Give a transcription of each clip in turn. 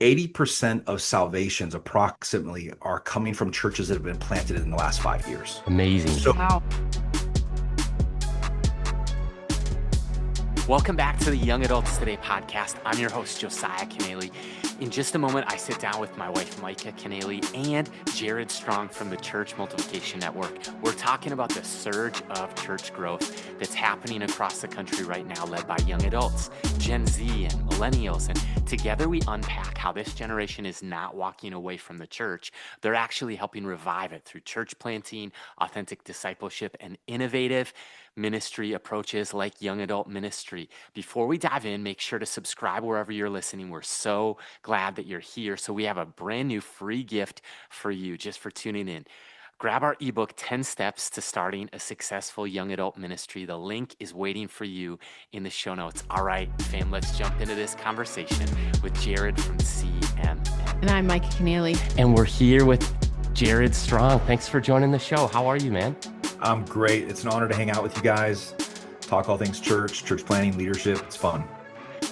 80% of salvations approximately are coming from churches that have been planted in the last 5 years. Amazing. So Wow. Welcome back to the Young Adults Today podcast. I'm your host, Josiah Kennealy. In just a moment, I sit down with my wife, Micah Kennealy, and Gerad Strong from the Church Multiplication Network. We're talking about the surge of church growth that's happening across the country right now, led by young adults, Gen Z, and Millennials. And together we unpack how this generation is not walking away from the church. They're actually helping revive it through church planting, authentic discipleship, and innovative ministry approaches like young adult ministry. Before we dive in, make sure to subscribe wherever you're listening. We're so glad that you're here. So we have a brand new free gift for you just for tuning in. Grab our ebook, 10 Steps to Starting a Successful Young Adult Ministry. The link is waiting for you in the show notes. All right, fam, let's jump into this conversation with Gerad from CMN. And I'm Micah Kennealy. And we're here with Gerad Strong. Thanks for joining the show. How are you, man? I'm great. It's an honor to hang out with you guys, talk all things church planning, leadership. It's fun.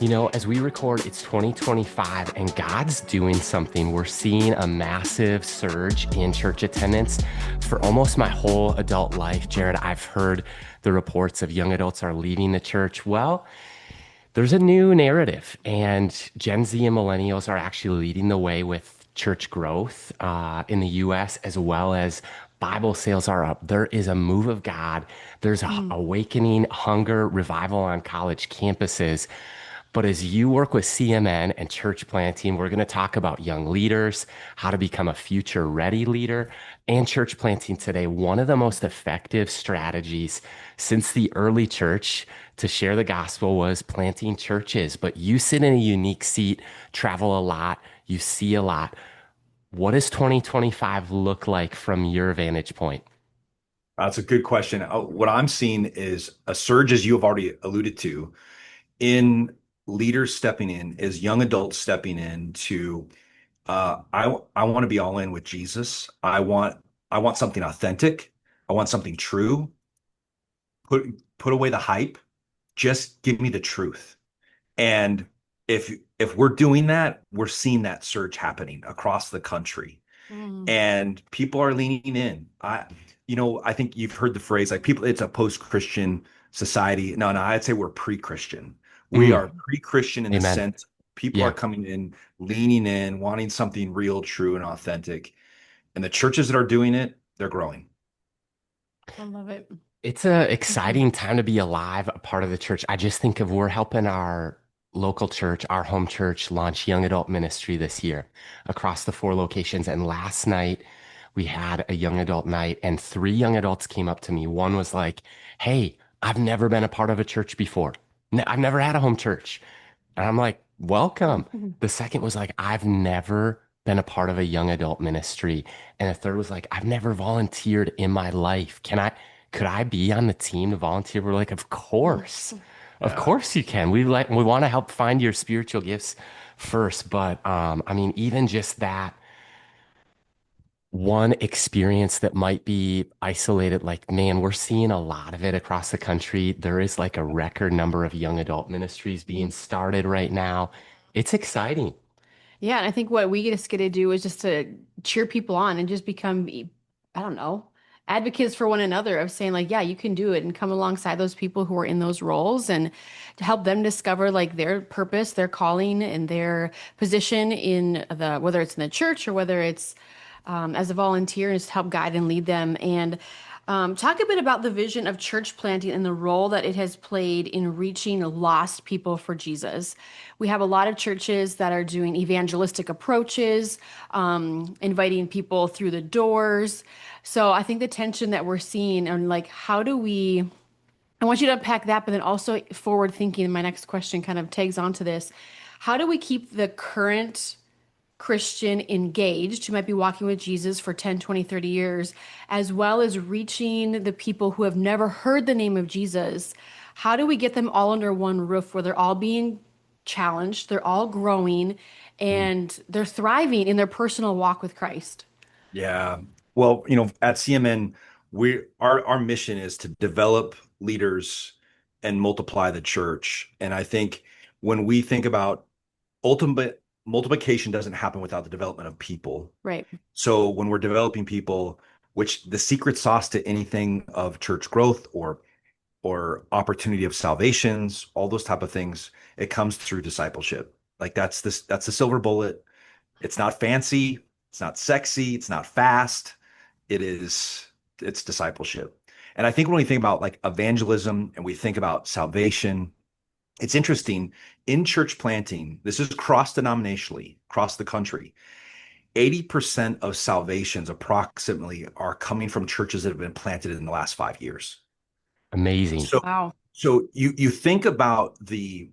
You know, as we record, it's 2025 and God's doing something. We're seeing a massive surge in church attendance. For almost my whole adult life, Gerad, I've heard the reports of young adults are leaving the church. Well, there's a new narrative, and Gen Z and Millennials are actually leading the way with church growth in the U.S. as well as Bible sales are up. There is a move of God. There's a awakening, hunger, revival on college campuses. But as you work with CMN and church planting, we're going to talk about young leaders, how to become a future ready leader, and church planting today. One of the most effective strategies since the early church to share the gospel was planting churches. But you sit in a unique seat, travel a lot, you see a lot. What does 2025 look like from your vantage point? That's a good question. What I'm seeing is a surge, as you have already alluded to, in leaders stepping in, as young adults stepping in to, I want to be all in with Jesus. I want something authentic. I want something true. Put away the hype. Just give me the truth. And if we're doing that, we're seeing that surge happening across the country, and people are leaning in. I think you've heard the phrase like people. It's a post-Christian society. No, I'd say we're pre-Christian. We are pre-Christian in the Amen. sense people Yeah. are coming in, leaning in, wanting something real, true, and authentic. And the churches that are doing it, they're growing. I love it. It's an exciting time to be alive, a part of the church. I just think of we're helping our local church, our home church, launch young adult ministry this year across the 4 locations. And last night we had a young adult night and 3 young adults came up to me. One was like, "Hey, I've never been a part of a church before. I've never had a home church." And I'm like, "Welcome." The second was like, "I've never been a part of a young adult ministry." And a third was like, "I've never volunteered in my life. Could I be on the team to volunteer?" We're like, "Of course. Of Yeah. course you can. We want to help find your spiritual gifts first." But I mean, even just that one experience that might be isolated, like, man, we're seeing a lot of it across the country. There is like a record number of young adult ministries being started right now. It's exciting. Yeah, and I think what we just get to do is just to cheer people on and just become, I don't know, advocates for one another of saying like, yeah, you can do it and come alongside those people who are in those roles and to help them discover like their purpose, their calling, and their position in whether it's in the church or whether it's as a volunteer, and just help guide and lead them. And talk a bit about the vision of church planting and the role that it has played in reaching lost people for Jesus. We have a lot of churches that are doing evangelistic approaches, inviting people through the doors. So I think the tension that we're seeing and like, how do we, I want you to unpack that, but then also forward thinking. My next question kind of tags onto this. How do we keep the current Christian engaged who might be walking with Jesus for 10, 20, 30 years, as well as reaching the people who have never heard the name of Jesus? How do we get them all under one roof where they're all being challenged, they're all growing, Mm. and they're thriving in their personal walk with Christ? Yeah. Well, at CMN, our mission is to develop leaders and multiply the church. And I think when we think about ultimately multiplication doesn't happen without the development of people. Right. So when we're developing people, which the secret sauce to anything of church growth or opportunity of salvations, all those type of things, it comes through discipleship. Like that's the silver bullet. It's not fancy, it's not sexy, it's not fast. It is it's discipleship. And I think when we think about like evangelism and we think about salvation, it's interesting in church planting, this is cross denominationally, across the country. 80% of salvations approximately are coming from churches that have been planted in the last 5 years. Amazing. So Wow. you think about the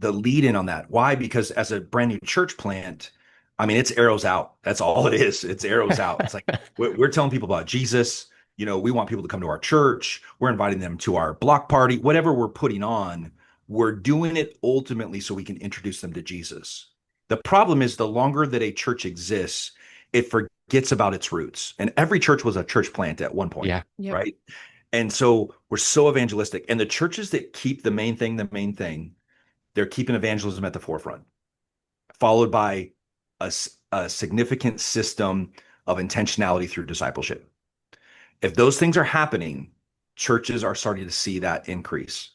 lead in on that. Why? Because as a brand new church plant, I mean, it's arrows out. That's all it is. It's arrows out. It's like we're telling people about Jesus. We want people to come to our church. We're inviting them to our block party, whatever we're putting on. We're doing it ultimately so we can introduce them to Jesus. The problem is the longer that a church exists, it forgets about its roots. And every church was a church plant at one point, Yeah. Yep. right? And so we're so evangelistic. And the churches that keep the main thing, they're keeping evangelism at the forefront, followed by a significant system of intentionality through discipleship. If those things are happening, churches are starting to see that increase.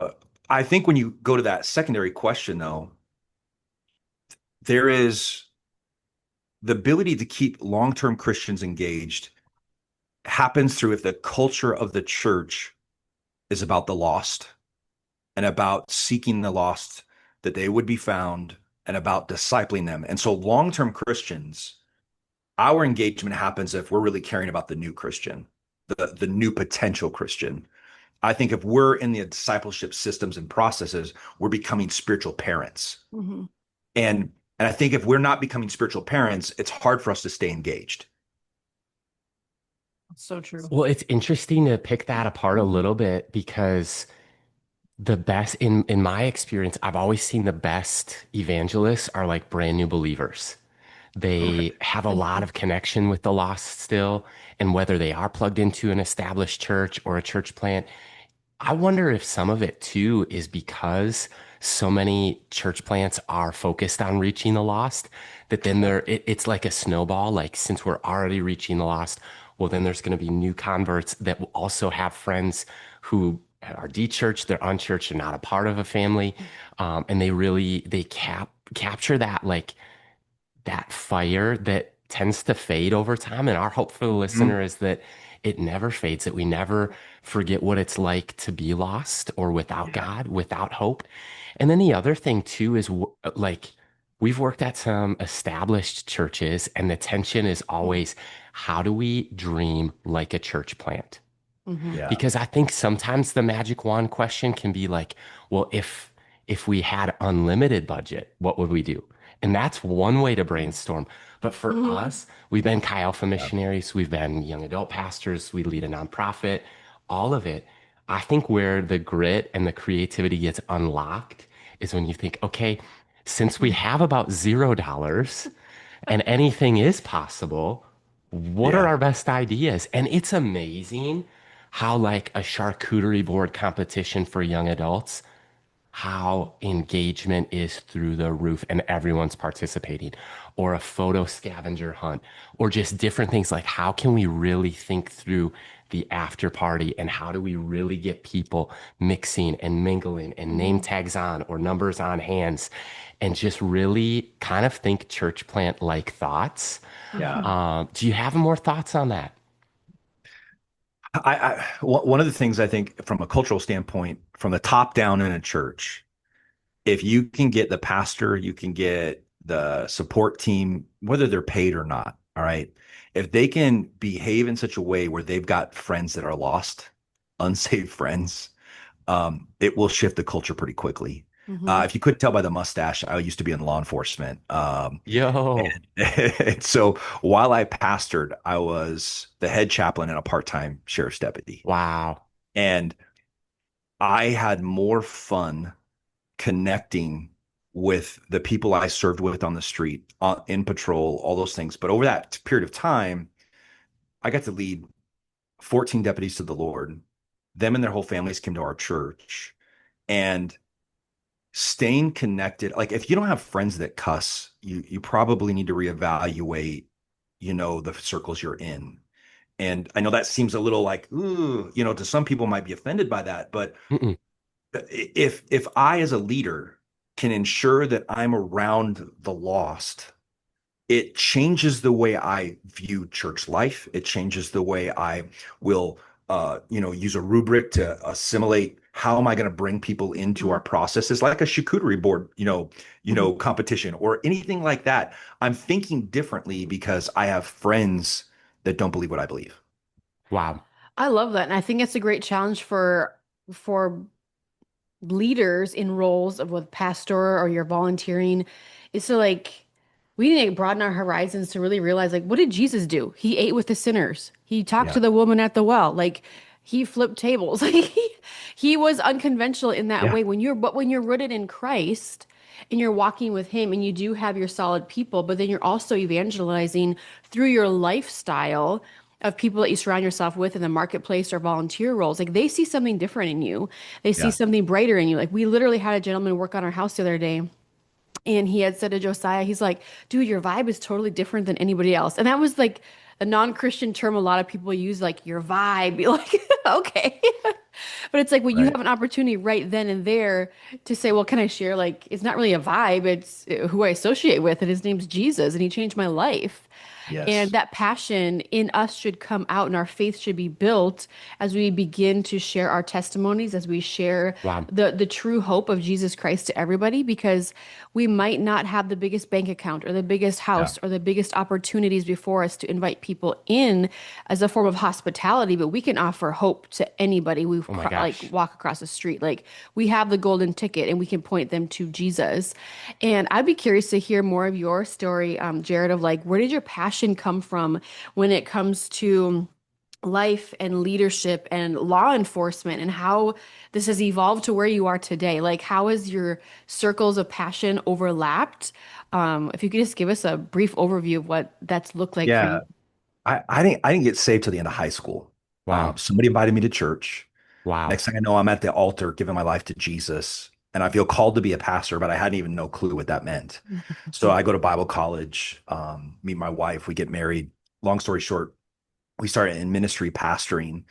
Uh, I think when you go to that secondary question, though, there is the ability to keep long-term Christians engaged happens through if the culture of the church is about the lost and about seeking the lost, that they would be found, and about discipling them. And so long-term Christians, our engagement happens if we're really caring about the new Christian, the new potential Christian. I think if we're in the discipleship systems and processes, we're becoming spiritual parents. Hmm. And I think if we're not becoming spiritual parents, it's hard for us to stay engaged. So true. Well, it's interesting to pick that apart a little bit because the best in my experience, I've always seen the best evangelists are like brand new believers. They have a lot Mhm. of connection with the lost still, and whether they are plugged into an established church or a church plant, I wonder if some of it too is because so many church plants are focused on reaching the lost that then it's like a snowball. Like, since we're already reaching the lost, well, then there's going to be new converts that will also have friends who are de-churched, they're unchurched, they're not a part of a family. And they capture that, like, that fire that tends to fade over time. And our hope for the Mhm. listener is that it never fades, that we never forget what it's like to be lost or without Yeah. God, without hope. And then the other thing too is like, we've worked at some established churches, and the tension is always, how do we dream like a church plant? Hmm. Yeah. Because I think sometimes the magic wand question can be like, well, if we had unlimited budget, what would we do? And that's one way to brainstorm. But for Hmm. us, we've been Chi Alpha Yeah. missionaries, we've been young adult pastors, we lead a nonprofit, all of it. I think where the grit and the creativity gets unlocked is when you think, okay, since we have about $0 and anything is possible, what are Yeah. our best ideas? And it's amazing how, like, a charcuterie board competition for young adults, how engagement is through the roof and everyone's participating, or a photo scavenger hunt, or just different things like, how can we really think through the after party, and how do we really get people mixing and mingling and name Hmm. tags on or numbers on hands, and just really kind of think church plant like thoughts. Yeah. Do you have more thoughts on that? One of the things I think from a cultural standpoint, from the top down in a church, if you can get the pastor, you can get the support team, whether they're paid or not. All right. If they can behave in such a way where they've got friends that are lost, unsaved friends, it will shift the culture pretty quickly. Hmm. If you couldn't tell by the mustache, I used to be in law enforcement. Yo, And so while I pastored, I was the head chaplain and a part-time sheriff's deputy. wow. And I had more fun connecting with the people I served with on the street, in patrol, all those things. But over that period of time, I got to lead 14 deputies to the Lord. Them and their whole families came to our church. And staying connected. Like if you don't have friends that cuss, you probably need to reevaluate, the circles you're in. And I know that seems a little like, ooh, to some people might be offended by that, but Mm-mm. if I as a leader can ensure that I'm around the lost, it changes the way I view church life. It changes the way I will, use a rubric to assimilate. How am I going to bring people into our processes, like a charcuterie board, Mhm. competition or anything like that? I'm thinking differently because I have friends that don't believe what I believe. Wow. I love that. And I think it's a great challenge for leaders in roles of with pastor or you're volunteering is to like we need to broaden our horizons to really realize like what did Jesus do? He ate with the sinners. He talked Yeah, to the woman at the well. Like he flipped tables. Like he was unconventional in that yeah, way. When you're rooted in Christ and you're walking with him and you do have your solid people, but then you're also evangelizing through your lifestyle of people that you surround yourself with in the marketplace or volunteer roles. Like they see something different in you. They see yeah, something brighter in you. Like we literally had a gentleman work on our house the other day. And he had said to Josiah, he's like, dude, your vibe is totally different than anybody else. And that was like a non-Christian term a lot of people use, like your vibe. Be like, okay. But it's like when you right. have an opportunity right then and there to say, well, can I share? Like, it's not really a vibe, it's who I associate with. And his name's Jesus, and he changed my life. And Yes. that passion in us should come out, and our faith should be built as we begin to share our testimonies, as we share Wow. the true hope of Jesus Christ to everybody, because we might not have the biggest bank account or the biggest Yeah. house or the biggest opportunities before us to invite people in as a form of hospitality, but we can offer hope to anybody we Oh my like gosh. walk across the street. Like we have the golden ticket, and we can point them to Jesus. And I'd be curious to hear more of your story, Jared, of like, where did your passion come from when it comes to life and leadership and law enforcement, and how this has evolved to where you are today? Like, how has your circles of passion overlapped? If you could just give us a brief overview of what that's looked like for Yeah. you. I didn't get saved till the end of high school. Wow. Somebody invited me to church. Wow. Next thing I know, I'm at the altar giving my life to Jesus. And I feel called to be a pastor, but I hadn't even no clue what that meant. So I go to Bible college, meet my wife, we get married. Long story short, we started in ministry pastoring.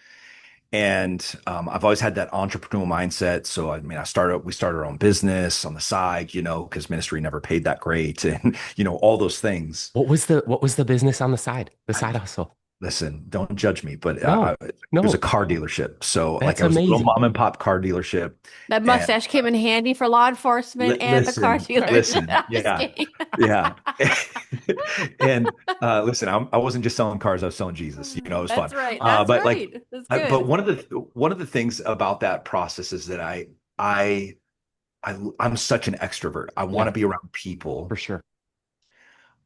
And I've always had that entrepreneurial mindset. So I mean, we started our own business on the side, because ministry never paid that great, and all those things. What was the business on the I, side hustle? Listen, don't judge me, but No. it was a No. car dealership. So like That's I was a little amazing. mom and pop car dealership, That and mustache came in handy for law enforcement and the car dealers. listen, I'm just yeah, kidding. yeah, and listen, I wasn't just selling cars; I was selling Jesus. It was fun. That's right. That's But like, right. That's but good. one of the things about that process is that I I'm such an extrovert. I want Yeah, to be around people. for sure.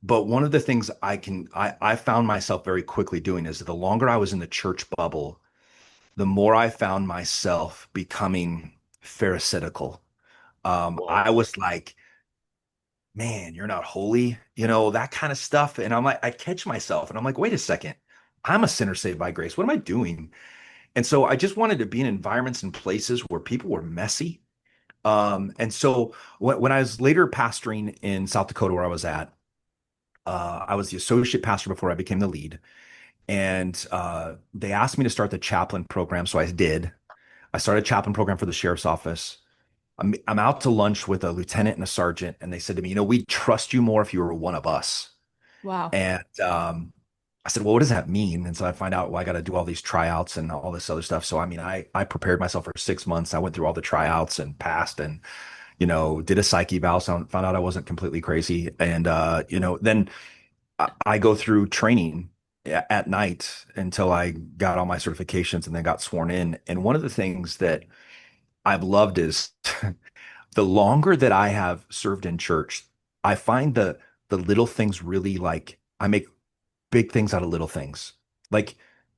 But one of the things I found myself very quickly doing is the longer I was in the church bubble, the more I found myself becoming pharisaical. Whoa. I was like, man, you're not holy, that kind of stuff. And I'm like, I catch myself and I'm like, wait a second, I'm a sinner saved by grace. What am I doing? And so I just wanted to be in environments and places where people were messy. And so when I was later pastoring in South Dakota, where I was at, I was the associate pastor before I became the lead. And they asked me to start the chaplain program. So I did. I started a chaplain program for the sheriff's office. I'm out to lunch with a lieutenant and a sergeant, and they said to me, we trust you more if you were one of us. Wow. And I said, well, what does that mean? And so I find out, well, I got to do all these tryouts and all this other stuff. So I mean, I prepared myself for 6 months. I went through all the tryouts and passed, and did a psych eval. So found out I wasn't completely crazy. And then I go through training at night until I got all my certifications and then got sworn in. And one of the things that I've loved is the longer that I have served in church, I find the little things really, like I make big things out of little things. Like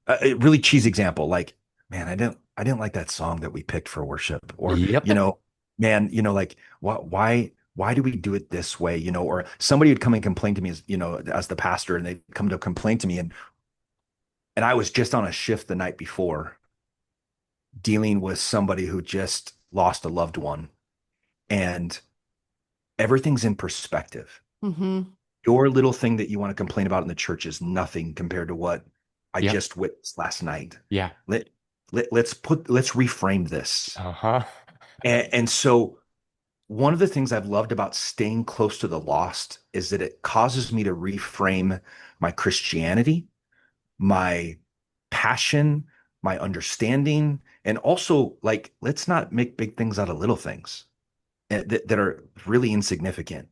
a really cheesy example, like, man, I didn't like that song that we picked for worship, or Yep. man, like why do we do it this way, or somebody would come and complain to me as the pastor, and they'd come to complain to me, and I was just on a shift the night before dealing with somebody who just lost a loved one. And everything's in perspective. Mm-hmm. Your little thing that you want to complain about in the church is nothing compared to what I Yep. just witnessed last night. Yeah. Let, let's reframe this. Uh-huh. And so one of the things I've loved about staying close to the lost is that it causes me to reframe my Christianity, my passion, my understanding, and also like let's not make big things out of little things that are really insignificant.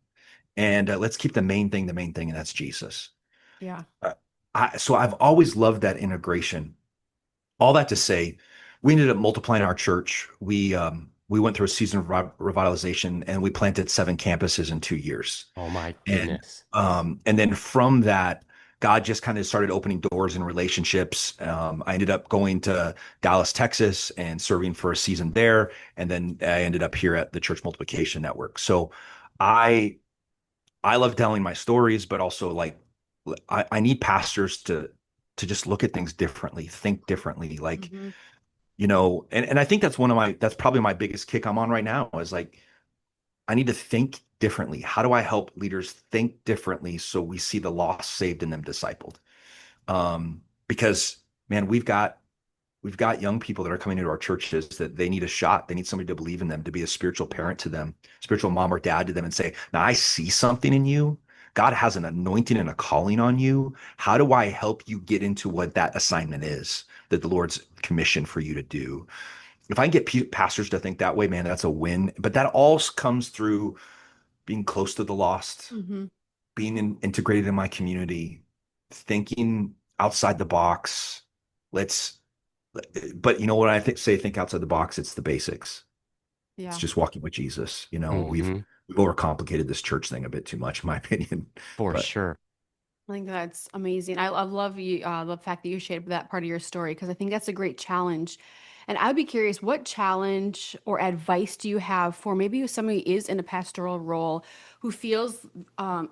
And let's keep the main thing, and that's Jesus. Yeah. Uh, so I've always loved that integration. All that to say, we ended up multiplying our church. We went through a season of revitalization, and we planted 7 campuses in 2 years. Oh my And goodness. and then from that, God just kind of started opening doors and relationships. I ended up going to Dallas, Texas, and serving for a season there, and then I ended up here at the Church Multiplication Network. So I I love telling my stories, but also like I need pastors to just look at things differently, think differently. Like, Mm-hmm. and I think that's probably my biggest kick I'm on right now is like I need to think differently. How do I help leaders think differently so we see the lost saved and them discipled? Because man, we've got young people that are coming into our churches that they need a shot. They need somebody to believe in them, to be a spiritual Yeah. parent to them, spiritual mom or dad to them, and say, now I see something in you. God has an anointing and a calling on you. How do I help you get into what that assignment is that the Lord's commissioned for you to do? If I can get pastors to think that way, man, that's a win. But that all comes through being close to the lost, Mm-hmm. being integrated in my community, thinking outside the box. Let's but you know what I think outside the box, it's the basics. It's Yeah. just walking with Jesus. Hmm. We've overcomplicated this church thing a bit too much, in my opinion. For But sure. I think that's amazing. I love you, love the fact that you shared that part of your story because I think that's a great challenge. And I'd be curious, what challenge or advice do you have for maybe somebody who is in a pastoral role who feels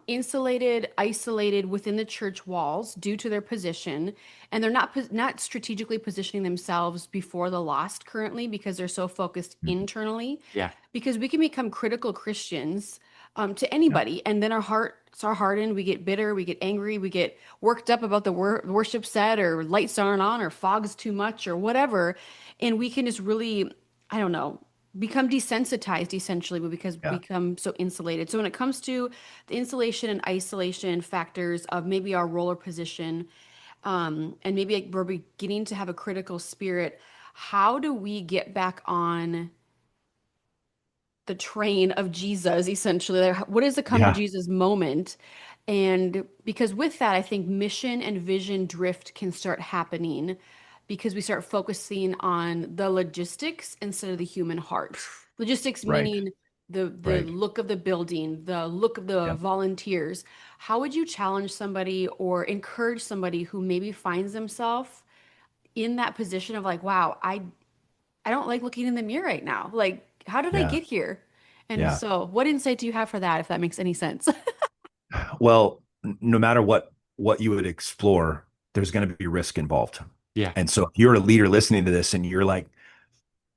insulated, isolated within the church walls due to their position, and they're not strategically positioning themselves before the lost currently because they're so focused internally. Yeah. Because we can become critical Christians to yeah, anybody, and then our hearts are hardened. We get bitter, we get angry, we get worked up about the worship set, or lights aren't on, or fog's too much, or whatever, and we can just really, I don't know, become desensitized essentially because we yeah, become so insulated. So when it comes to the insulation and isolation factors of maybe our role or position, and maybe like we're beginning to have a critical spirit, how do we get back on the train of Jesus, essentially? Like, what is the come to yeah, Jesus moment? And because with that, I think mission and vision drift can start happening because we start focusing on the logistics instead of the human heart. Logistics right, meaning the right. look of the building, the look of the Yeah, volunteers. How would you challenge somebody or encourage somebody who maybe finds themselves in that position of like, wow, I don't like looking in the mirror right now. Like, how did I yeah, get here? And yeah. so, what insight do you have for that, if that makes any sense? Well, no matter what you would explore, there's going to be risk involved. Yeah. And so if you're a leader listening to this and you're like,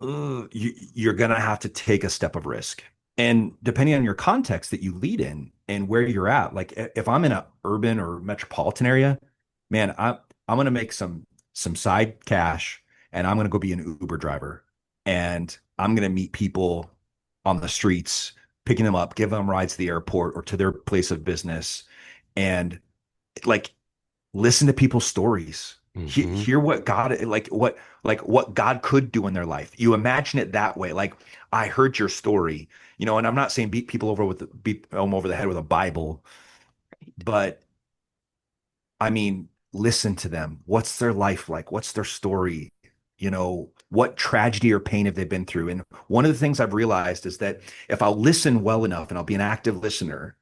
"Ugh," you're going to have to take a step of risk. And depending on your context that you lead in and where you're at, like if I'm in a urban or metropolitan area, man, I'm going to make some side cash and I'm going to go be an Uber driver and I'm going to meet people on the streets, picking them up, give them rides to the airport or to their place of business, and like listen to people's stories. Hmm. Hear what God like what God could do in their life. You imagine it that way. Like I heard your story, and I'm not saying beat them over the head with a Bible, but I mean, listen to them. What's their life like? What's their story? What tragedy or pain have they been through? And one of the things I've realized is that if I'll listen well enough and I'll be an active listener,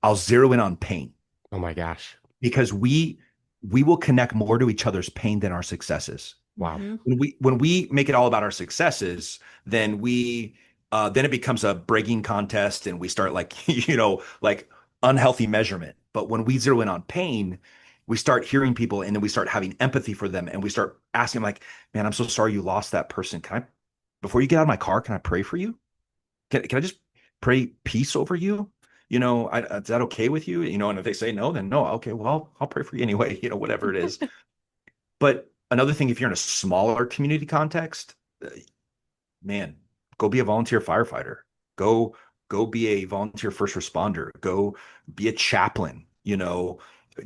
I'll zero in on pain Oh my gosh. because we will connect more to each other's pain than our successes. Wow. Hmm. When we make it all about our successes, then it becomes a bragging contest and we start like like unhealthy measurement. But when we zero in on pain, we start hearing people and then we start having empathy for them and we start asking like, man, I'm so sorry you lost that person. Can I, before you get out of my car, can I pray for you? can I just pray peace over you? Is that okay with you? And if they say no, then no. Okay, well, I'll pray for you anyway, whatever it is. But another thing, if you're in a smaller community context, man, go be a volunteer firefighter. Go go be a volunteer first responder. Go be a chaplain.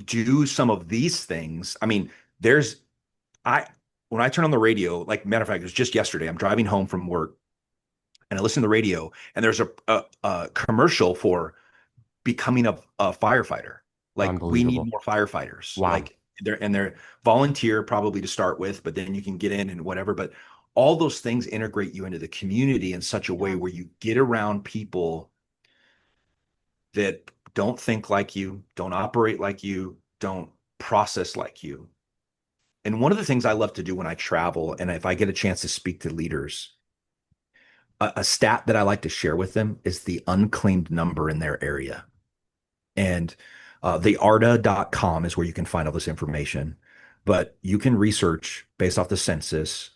Do some of these things. I mean, there's I when I turn on the radio, like matter of fact, it was just yesterday. I'm driving home from work and I listen to the radio, and there's a commercial for becoming a firefighter. Like we need Unbelievable. more firefighters. Wow. Like they're volunteer probably to start with, but then you can get in and whatever. But all those things integrate you into the community in such a way Yeah. where you get around people that don't think like you, don't operate like you, don't process like you. And one of the things I love to do when I travel, and if I get a chance to speak to leaders, a stat that I like to share with them is the unclaimed number in their area. And the arda.com is where you can find all this information. But you can research based off the census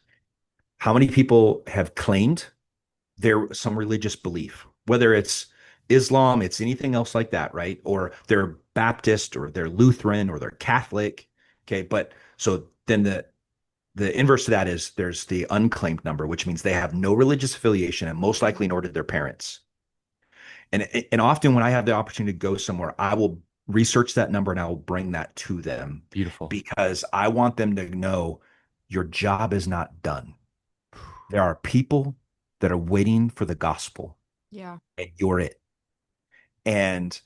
how many people have claimed their some religious belief, whether it's Islam, it's anything else like that, right? Or they're Baptist or they're Lutheran or they're Catholic. Okay. But so then the inverse to that is there's the unclaimed number, which means they have no religious affiliation and most likely nor did their parents. And often when I have the opportunity to go somewhere, I will research that number and I will bring that to them Beautiful. because I want them to know your job is not done. There are people that are waiting for the gospel Yeah. and you're it. And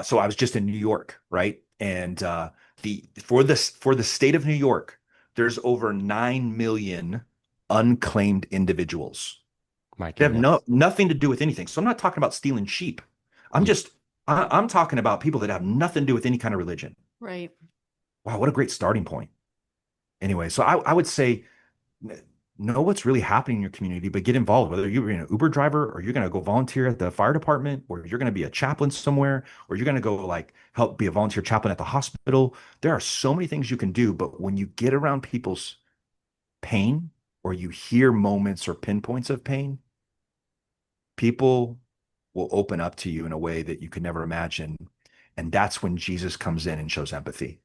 so I was just in New York, right? And the for the state of New York, there's over 9 million unclaimed individuals. My They have goodness. nothing to do with anything. So I'm not talking about stealing sheep. I'm Yeah. just I'm talking about people that have nothing to do with any kind of religion. Right. Wow, what a great starting point. Anyway, so I would say know what's really happening in your community, but get involved. Whether you're an Uber driver or you're going to go volunteer at the fire department, or you're going to be a chaplain somewhere, or you're going to go like help be a volunteer chaplain at the hospital. There are so many things you can do, but when you get around people's pain or you hear moments or pinpoints of pain, people will open up to you in a way that you could never imagine. And that's when Jesus comes in and shows empathy.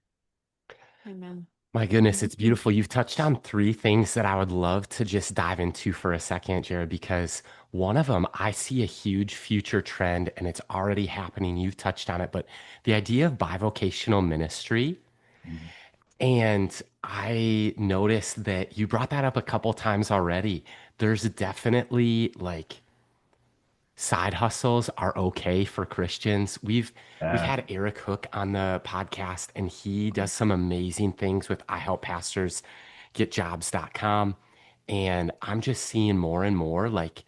Amen. My goodness, it's Mhm. beautiful. You've touched on three things that I would love to just dive into for a second, Jared, because one of them, I see a huge future trend and it's already happening. You've touched on it, but the idea of bivocational ministry. Mhm. And I noticed that you brought that up a couple times already. There's definitely like side hustles are okay for Christians. We've Yeah. had Eric Hook on the podcast and he does some amazing things with I help pastors get jobs.com. And I'm just seeing more and more like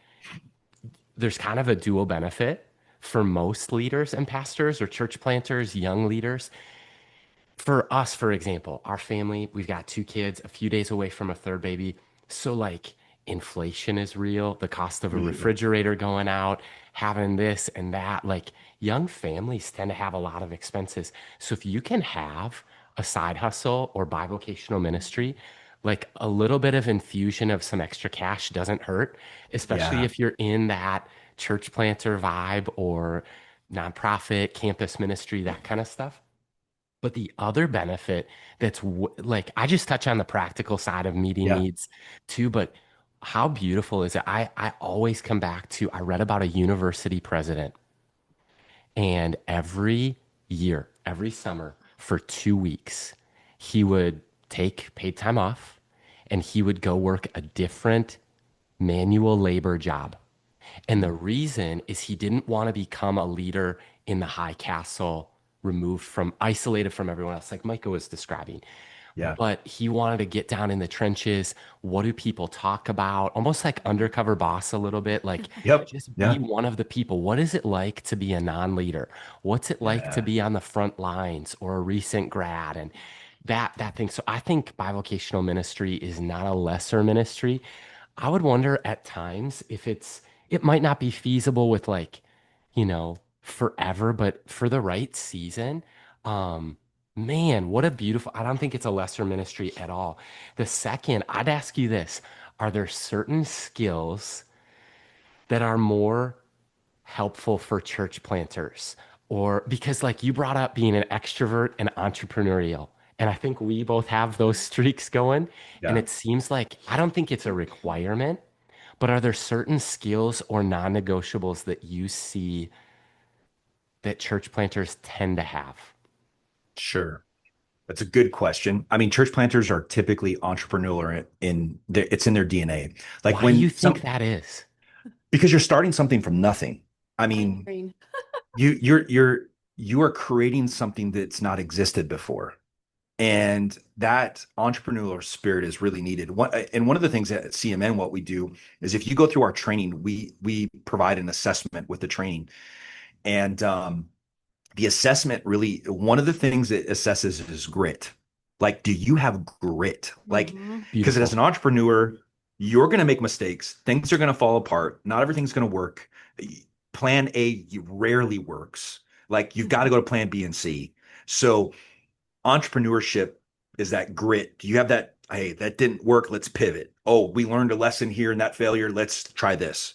there's kind of a dual benefit for most leaders and pastors or church planters, young leaders. For us, for example, our family, we've got two kids, a few days away from a third baby. So, like, inflation is real, the cost of a Mhm. refrigerator going out, having this and that. Like, young families tend to have a lot of expenses. So, if you can have a side hustle or bivocational ministry, like a little bit of infusion of some extra cash doesn't hurt, especially Yeah. if you're in that church planter vibe or nonprofit campus ministry, that kind of stuff. But the other benefit like I just touch on the practical side of meeting Yeah. needs too, but how beautiful is it? I always come back to I read about a university president and every year, every summer for 2 weeks, he would take paid time off and he would go work a different manual labor job. And the reason is he didn't want to become a leader in the high castle, removed from, isolated from everyone else, like Micah was describing. Yeah. But he wanted to get down in the trenches. What do people talk about? Almost like undercover boss a little bit, like Yep. just be Yeah. one of the people. What is it like to be a non-leader? What's it like to Yeah. be on the front lines or a recent grad? And that thing. So I think bivocational ministry is not a lesser ministry. I would wonder at times if it might not be feasible with like, forever, but for the right season, um, man, what a beautiful, I don't think it's a lesser ministry at all. The second, I'd ask you this, are there certain skills that are more helpful for church planters? Or because, like, you brought up being an extrovert and entrepreneurial. And I think we both have those streaks going. And Yeah. it seems like I don't think it's a requirement, but are there certain skills or non negotiables that you see that church planters tend to have? Sure. That's a good question. I mean, church planters are typically entrepreneurial it's in their DNA. Like Why do you when think some that is? because you're starting something from nothing. I mean, Brain. you are creating something that's not existed before. And that entrepreneurial spirit is really needed. One of the things at CMN, what we do is if you go through our training, we provide an assessment with the training. And the assessment really, one of the things it assesses is grit. Like, do you have grit? Like, Hmm. because as an Beautiful. entrepreneur, you're going to make mistakes. Things are going to fall apart. Not everything's going to work. Plan A rarely works. Like, you've got to go to plan B and C. So, entrepreneurship is that grit. Do you have that? Hey, that didn't work. Let's pivot. Oh, we learned a lesson here in that failure. Let's try this.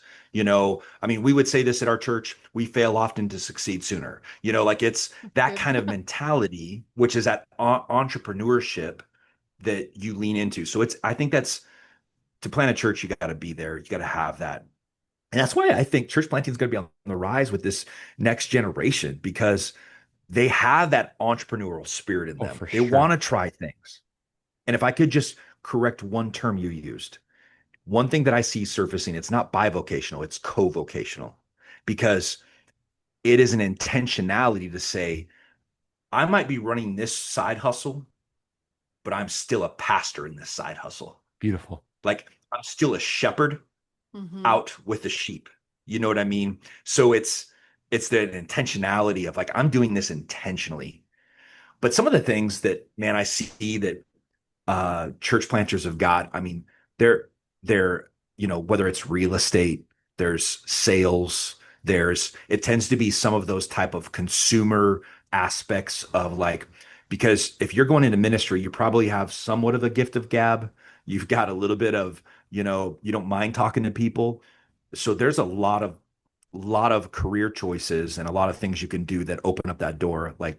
I mean, we would say this at our church, we fail often to succeed sooner. Like it's that Good. kind of mentality, which is that entrepreneurship that you lean into. So I think that's to plant a church, you got to be there. You got to have that. And that's why I think church planting is going to be on the rise with this next generation because they have that entrepreneurial spirit in Oh, them. for They want sure. to try things. And if I could just correct one term you used, one thing that I see surfacing, it's not bivocational, it's co-vocational because it is an intentionality to say, I might be running this side hustle, but I'm still a pastor in this side hustle. Beautiful. Like I'm still a shepherd Hmm. out with the sheep. You know what I mean? So it's the intentionality of like I'm doing this intentionally. But some of the things that man I see that church planters have got. I mean, they're whether it's real estate, there's sales, it tends to be some of those type of consumer aspects of like because if you're going into ministry, you probably have somewhat of a gift of gab. You've got a little bit of, you don't mind talking to people. So there's a lot of career choices and a lot of things you can do that open up that door. Like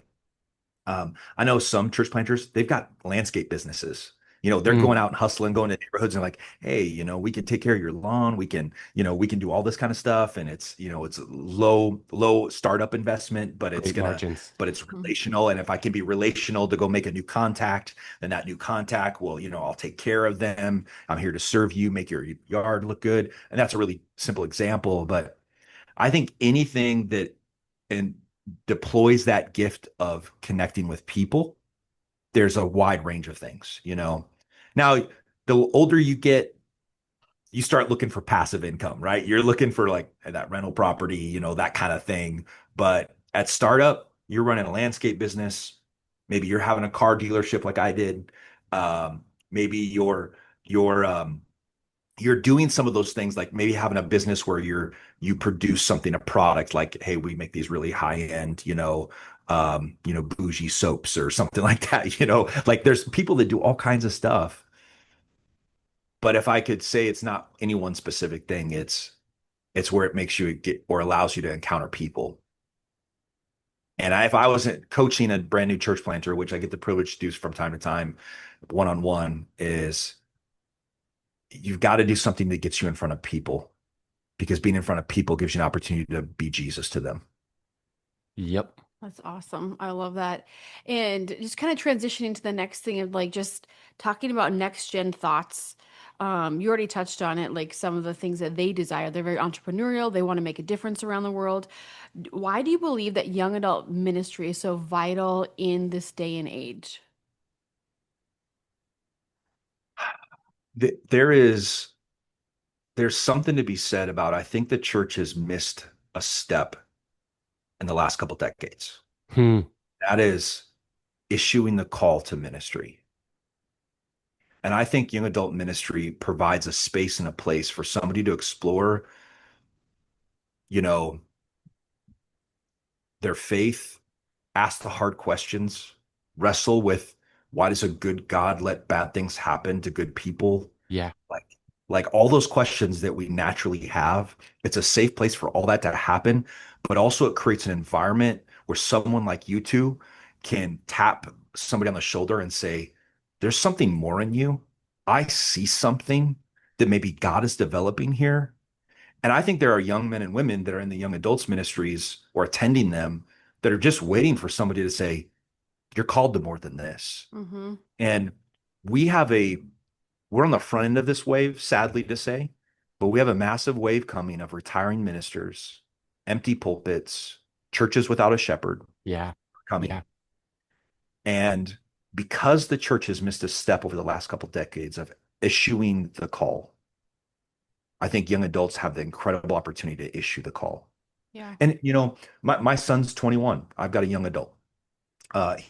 I know some church planters, they've got landscape businesses. They're Mm, going out and hustling, going to neighborhoods and like, hey, we can take care of your lawn. We can do all this kind of stuff. And it's low startup investment, great margins. but it's relational. And if I can be relational to go make a new contact, then that new contact will, I'll take care of them. I'm here to serve you, make your yard look good. And that's a really simple example. But I think anything that and deploys that gift of connecting with people, there's a wide range of things. Now, the older you get, you start looking for passive income, right? You're looking for like that rental property, that kind of thing. But at startup, you're running a landscape business. Maybe you're having a car dealership like I did. Maybe you're doing some of those things like maybe having a business where you produce something, a product like, hey, we make these really high end, bougie soaps or something like that. Like there's people that do all kinds of stuff. But if I could say it's not any one specific thing, it's where it makes you get or allows you to encounter people. And if I wasn't coaching a brand new church planter, which I get the privilege to do from time to time, one on one, is you've got to do something that gets you in front of people because being in front of people gives you an opportunity to be Jesus to them. Yep. That's awesome. I love that. And just kind of transitioning to the next thing of like just talking about next gen thoughts. You already touched on it, like some of the things that they desire. They're very entrepreneurial. They want to make a difference around the world. Why do you believe that young adult ministry is so vital in this day and age? There is there's something to be said about I think the church has missed a step in the last couple decades. Hmm. That is issuing the call to ministry. And I think young adult ministry provides a space and a place for somebody to explore, you know, their faith, ask the hard questions, wrestle with why does a good God let bad things happen to good people? Yeah. Like Like all those questions that we naturally have, it's a safe place for all that to happen, but also it creates an environment where someone like you two can tap somebody on the shoulder and say, there's something more in you. I see something that maybe God is developing here. And I think there are young men and women that are in the young adults ministries or attending them that are just waiting for somebody to say, you're called to more than this. Mm-hmm. And we have a we're on the front end of this wave, sadly to say, but we have a massive wave coming of retiring ministers, empty pulpits, churches without a shepherd Yeah. coming. Yeah. And because the church has missed a step over the last couple of decades of issuing the call, I think young adults have the incredible opportunity to issue the call. Yeah. And, my son's 21. I've got a young adult.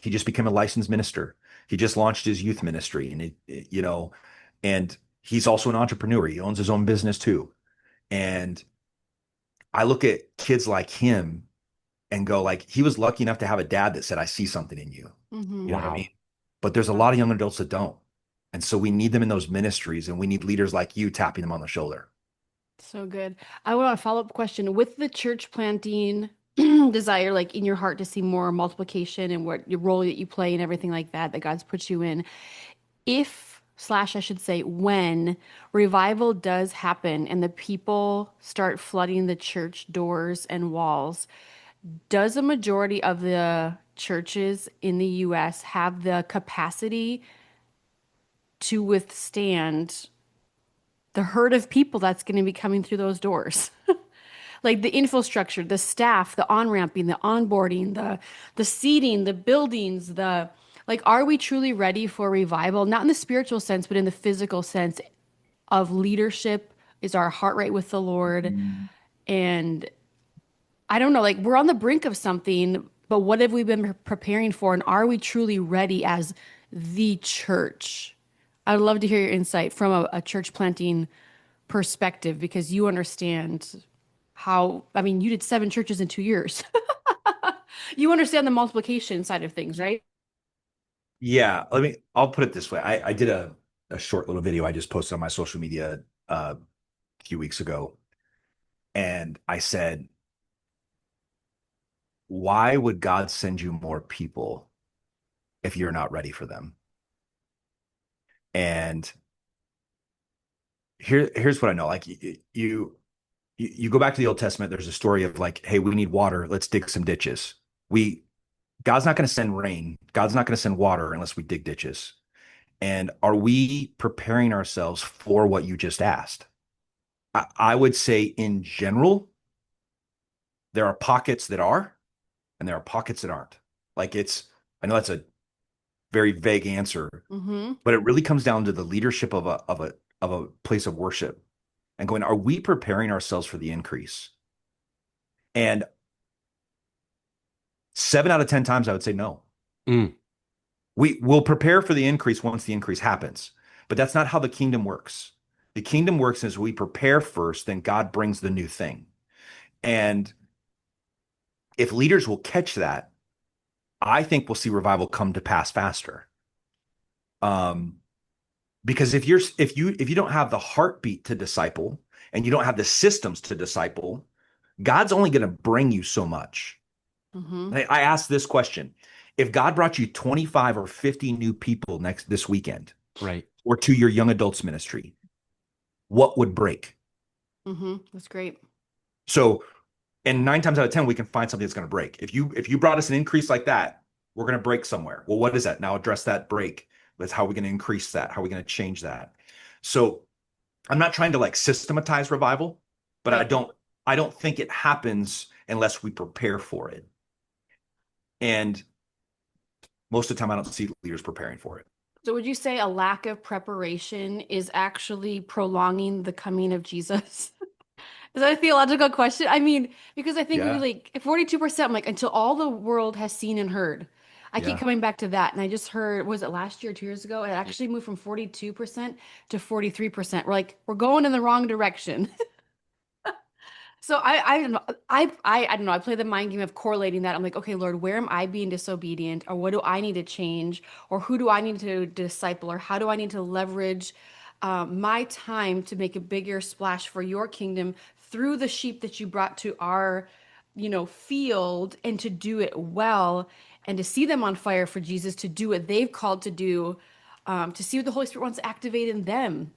He just became a licensed minister. He just launched his youth ministry, and and he's also an entrepreneur. He owns his own business too. And I look at kids like him and go, like, he was lucky enough to have a dad that said, I see something in you. Mm-hmm. You know what I mean? Wow. But there's a Yeah. lot of young adults that don't. And so we need them in those ministries, and we need leaders like you tapping them on the shoulder. So good. I want a follow-up question. With the church planting desire, like in your heart to see more multiplication and what your role that you play and everything like that, that God's put you in, if slash I should say when revival does happen and the people start flooding the church doors and walls, does a majority of the churches in the US have the capacity to withstand the herd of people that's going to be coming through those doors? Like the infrastructure, the staff, the on-ramping, the onboarding, the seating, the buildings, the like, are we truly ready for revival? Not in the spiritual sense, but in the physical sense of leadership. Is our heart right with the Lord? And I don't know, like we're on the brink of something, but what have we been preparing for? And are we truly ready as the church? I'd love to hear your insight from a church planting perspective because you understand how, I mean, you did 7 churches in 2 years. You understand the multiplication side of things, right? Yeah, I'll put it this way. I did a short little video I just posted on my social media a few weeks ago. And I said, why would God send you more people if you're not ready for them? And here's what I know. Like you go back to the Old Testament, there's a story of like, hey, we need water, let's dig some ditches. We God's not going to send rain. God's not going to send water unless we dig ditches. And are we preparing ourselves for what you just asked? I would say in general, there are pockets that are, and there are pockets that aren't. Like I know that's a very vague answer, Mm-hmm. but it really comes down to the leadership of a place of worship and going, are we preparing ourselves for the increase? And 7 out of 10 times I would say no. Mm. We will prepare for the increase once the increase happens, but that's not how the kingdom works. The kingdom works as we prepare first, then God brings the new thing. And if leaders will catch that, I think we'll see revival come to pass faster. Um, because if you don't have the heartbeat to disciple and you don't have the systems to disciple, God's only going to bring you so much. Mm-hmm. I asked this question: if God brought you 25 or 50 new people this weekend, Right. or to your young adults ministry, what would break? Mm-hmm. That's great. So, and 9 times out of 10, we can find something that's going to break. If you brought us an increase like that, we're going to break somewhere. Well, what is that? Now address that break. That's how we're going to increase that. How are we going to change that? So I'm not trying to like systematize revival, but I Right. don't I don't think it happens unless we prepare for it. And most of the time, I don't see leaders preparing for it. So would you say a lack of preparation is actually prolonging the coming of Jesus? Is that a theological question? I mean, because I think we Yeah, like 42%, I'm like, until all the world has seen and heard. I keep yeah. coming back to that. And I just heard, was it last year, 2 years ago? It actually moved from 42% to 43%. We're like, we're going in the wrong direction. So I don't know. I don't know. I play the mind game of correlating that. I'm like, okay, Lord, where am I being disobedient? Or what do I need to change? Or who do I need to disciple? Or how do I need to leverage my time to make a bigger splash for your kingdom through the sheep that you brought to our, field, and to do it well, and to see them on fire for Jesus, to do what they've called to do, to see what the Holy Spirit wants to activate in them.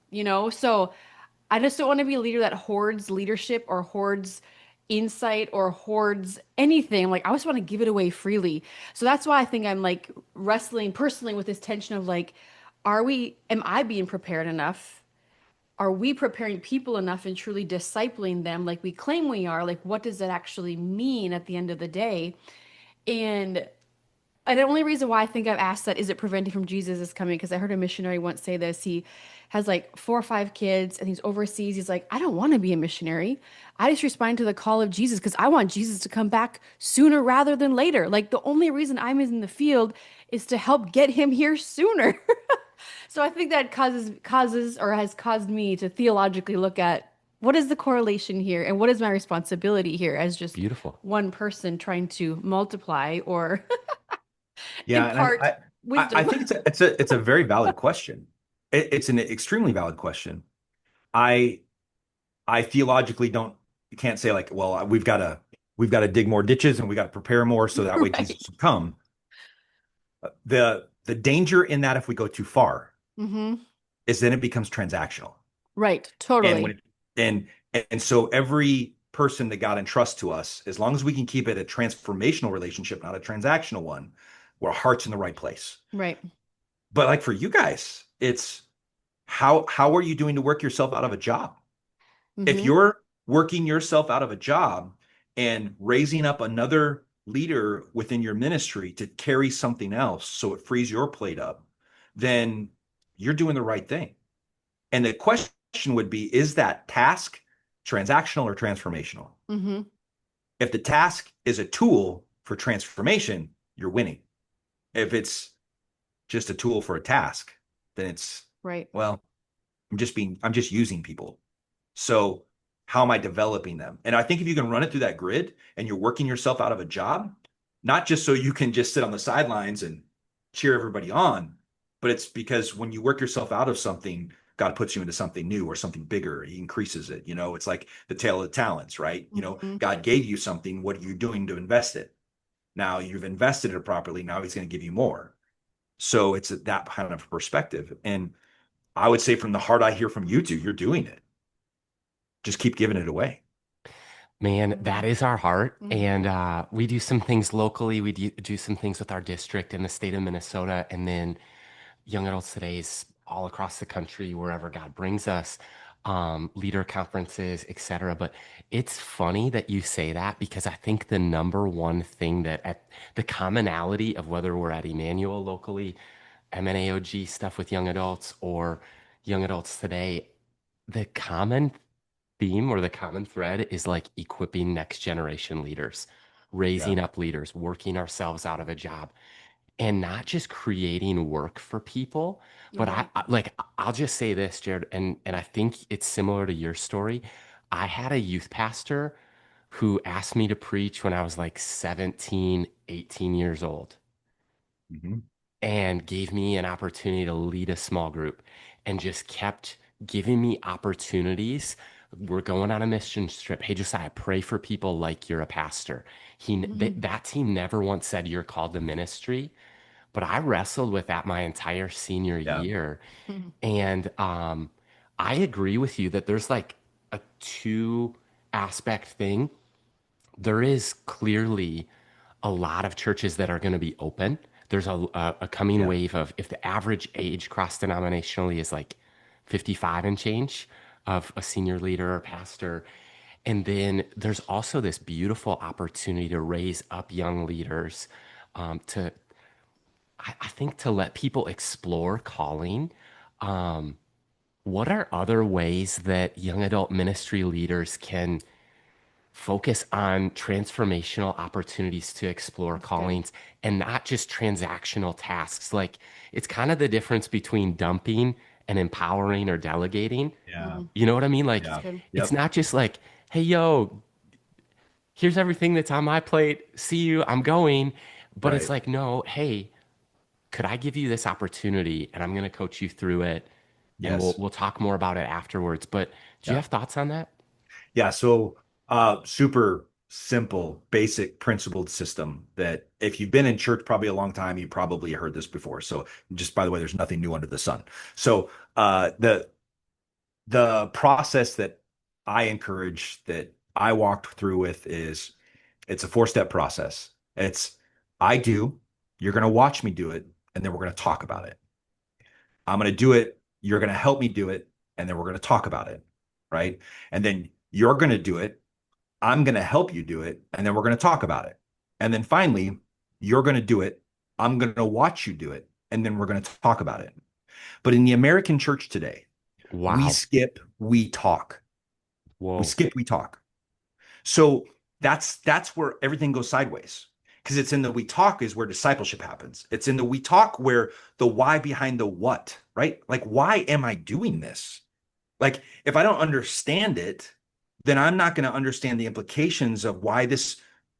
So I just don't want to be a leader that hoards leadership or hoards insight or hoards anything. Like, I just want to give it away freely. So that's why I think I'm like wrestling personally with this tension of like, am I being prepared enough? Are we preparing people enough and truly discipling them like we claim we are? Like, what does that actually mean at the end of the day? And the only reason why I think I've asked that, is it preventing from Jesus is coming? Because I heard a missionary once say this. He has like 4 or 5 kids and he's overseas. He's like, I don't want to be a missionary. I just respond to the call of Jesus because I want Jesus to come back sooner rather than later. Like, the only reason I'm in the field is to help get him here sooner. So I think that causes or has caused me to theologically look at what is the correlation here and what is my responsibility here as just Beautiful. one person trying to multiply or Yeah, and impart I wisdom. think it's a very valid question. It's an extremely valid question. I I theologically don't can't say like, well, we've got to dig more ditches and we got to prepare more so that way Jesus Right. will come. The danger in that if we go too far Hmm. is then it becomes transactional. Right. And Totally. when and so every person that God entrusts to us, as long as we can keep it a transformational relationship, not a transactional one, where our heart's in the right place. Right. But like for you guys, it's how are you doing to work yourself out of a job? If Hmm. you're working yourself out of a job and raising up another leader within your ministry to carry something else so it frees your plate up, then you're doing the right thing. And the question would be, is that task transactional or transformational? Hmm. If the task is a tool for transformation, you're winning. If it's just a tool for a task, then it's, Right. well, I'm just using people. So how am I developing them? And I think if you can run it through that grid and you're working yourself out of a job, not just so you can just sit on the sidelines and cheer everybody on, but it's because when you work yourself out of something, God puts you into something new or something bigger. He increases it. It's like the tale of the talents, right? Hmm. God gave you something. What are you doing to invest it? Now you've invested it properly. Now he's going to give you more. So it's that kind of perspective. And I would say from the heart, I hear from you two, you're doing it. Just keep giving it away. Man, that Hmm. is our heart. Hmm. And we do some things locally. We do some things with our district in the state of Minnesota. And then Young Adults Today is all across the country, wherever God brings us, leader conferences, etc. But it's funny that you say that because I think the number one thing the commonality of whether we're at Emmanuel locally, MNAOG stuff with young adults, or Young Adults Today, the common theme or the common thread is like equipping next generation leaders, Yeah. raising up leaders, working ourselves out of a job, and not just creating work for people. But Right. like I'll just say this, Jared, and I think it's similar to your story. I had a youth pastor who asked me to preach when I was like 17, 18 years old Mm-hmm. and gave me an opportunity to lead a small group and just kept giving me opportunities. We're going on a mission trip. Hey, Josiah, pray for people like you're a pastor. Hmm. That team never once said you're called to ministry, but I wrestled with that my entire senior Yeah. year. And I agree with you that there's like a two aspect thing. There is clearly a lot of churches that are going to be open. There's a coming Yeah. wave of, if the average age cross denominationally is like 55 and change of a senior leader or pastor. And then there's also this beautiful opportunity to raise up young leaders, to, I think, to let people explore calling. What are other ways that young adult ministry leaders can focus on transformational opportunities to explore That's good. callings and not just transactional tasks? Like, it's kind of the difference between dumping and empowering or delegating. Yeah. Hmm. You know what I mean? Like, That's Yeah. good. it's Yep. not just like, hey, yo, here's everything that's on my plate. See you, I'm going. But it's Right. like, no, hey, could I give you this opportunity and I'm going to coach you through it? and Yes. we'll talk more about it afterwards. But do you Yeah. have thoughts on that? Yeah. So, super simple, basic principled system that if you've been in church probably a long time, you probably heard this before. So just by the way, there's nothing new under the sun. So, the process that I encourage that I walked through with is it's a four-step process. It's I do, you're going to watch me do it, and then we're going to talk about it. I'm going to do it, you're going to help me do it, and then we're going to talk about it. Right. And then you're going to do it, I'm going to help you do it, and then we're going to talk about it. And then finally, you're going to do it, I'm going to watch you do it, and then we're going to talk about it. But in the American church today, we Wow. skip, we talk. We Whoa. skip, we talk. So that's where everything goes sideways. Because it's in the we talk is where discipleship happens. It's in the we talk where the why behind the what, right? Like, why am I doing this? Like, if I don't understand it, then I'm not going to understand the implications of why this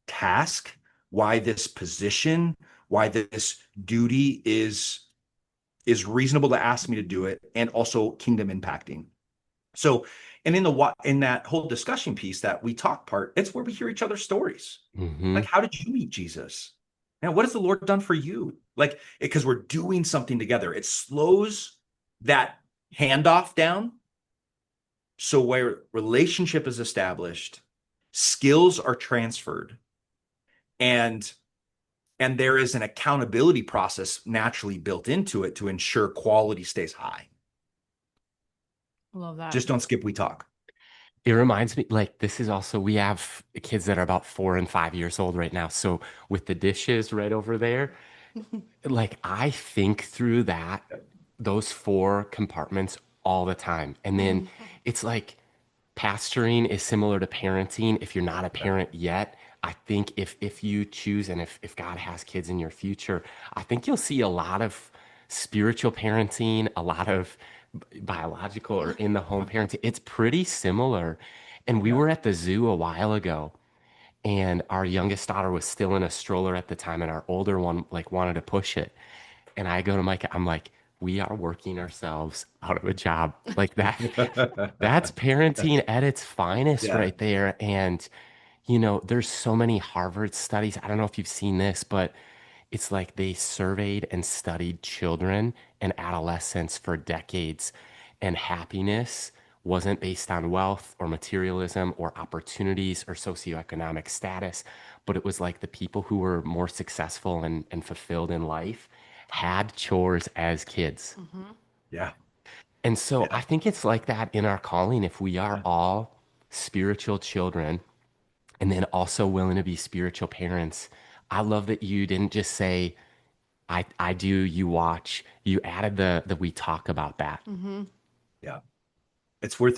task, why this position, why this duty is reasonable to ask me to do it, and also kingdom impacting. So, and in that whole discussion piece, that we talk part, it's where we hear each other's stories. Hmm. Like, how did you meet Jesus? And what has the Lord done for you? Like, because we're doing something together, it slows that handoff down. So where relationship is established, skills are transferred, and there is an accountability process naturally built into it to ensure quality stays high. I love that. Just don't skip we talk. It reminds me, like, this is also, we have kids that are about 4 and 5 years old right now. So with the dishes right over there, like, I think through those four compartments all the time. And then it's like pastoring is similar to parenting. If you're not a parent yet, I think if you choose and if God has kids in your future, I think you'll see a lot of spiritual parenting, a lot of biological or in the home parenting. It's pretty similar. And we Yeah. were at the zoo a while ago, and our youngest daughter was still in a stroller at the time, and our older one like wanted to push it. And I go to Micah, I'm like, we are working ourselves out of a job. Like that, that's parenting at its finest Yeah. right there. And, there's so many Harvard studies. I don't know if you've seen this, but it's like they surveyed and studied children and adolescents for decades, and happiness wasn't based on wealth or materialism or opportunities or socioeconomic status, but it was like the people who were more successful and fulfilled in life had chores as kids. Mhm. Yeah. And so Yeah. I think it's like that in our calling. If we are Yeah. all spiritual children and then also willing to be spiritual parents, I love that you didn't just say, I do, you watch. You added the we talk about that. Mhm. Yeah. It's where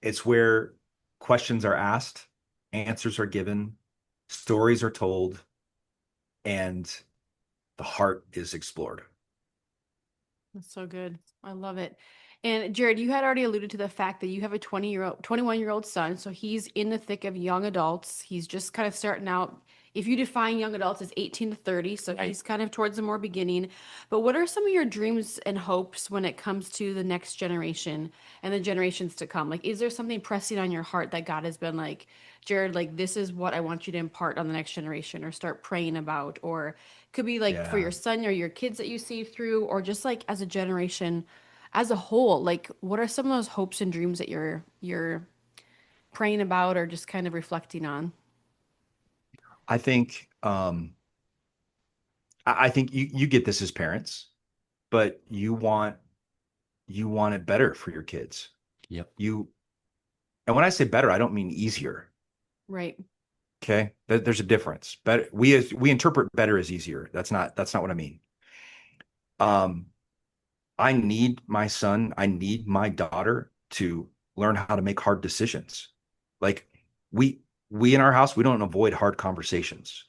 it's where questions are asked, answers are given, stories are told, and the heart is explored. That's so good. I love it. And Jared, you had already alluded to the fact that you have a 20-year-old, 21-year-old son. So he's in the thick of young adults. He's just kind of starting out. If you define young adults as 18 to 30, so Right. he's kind of towards the more beginning. But what are some of your dreams and hopes when it comes to the next generation and the generations to come? Like, is there something pressing on your heart that God has been like, Jared, like, this is what I want you to impart on the next generation or start praying about? Or could be like for Yeah. your son or your kids that you see through, or just like as a generation as a whole, like what are some of those hopes and dreams that you're praying about or just kind of reflecting on? I think I think you get this as parents, but you want it better for your kids. Yep. You and when I say better, I don't mean easier. Right. Okay. There's a difference. Better we interpret better as easier. That's not what I mean. Um, I need my son, I need my daughter to learn how to make hard decisions. Like we we in our house, we don't avoid hard conversations,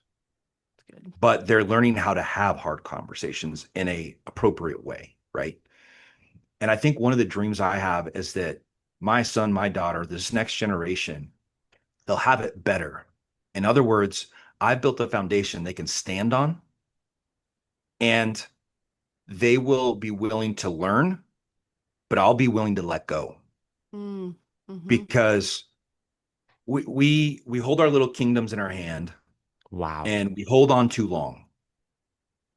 That's good. but they're learning how to have hard conversations in a appropriate way, right? And I think one of the dreams I have is that my son, my daughter, this next generation, they'll have it better. In other words, I've built a foundation they can stand on, and they will be willing to learn but I'll be willing to let go Mm. Mm-hmm. because we hold our little kingdoms in our hand Wow. and we hold on too long.